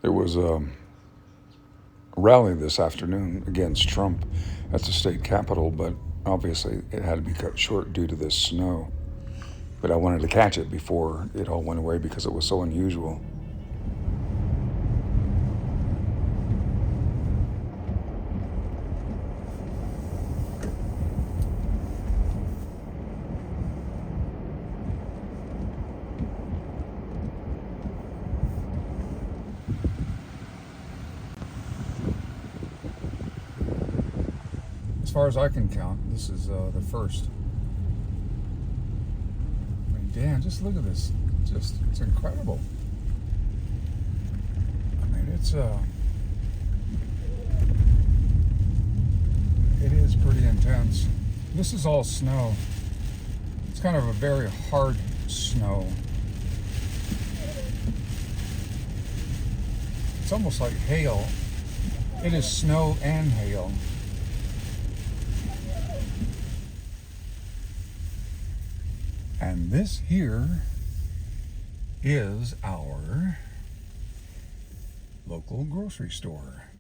There was a rally this afternoon against Trump at the state capitol, but obviously it had to be cut short due to this snow. But I wanted to catch it before it all went away because it was so unusual. As far as I can count, this is the first. I mean, Dan, just look at this. It's incredible. I mean, it is pretty intense. This is all snow. It's kind of a very hard snow. It's almost like hail. It is snow and hail. And this here is our local grocery store.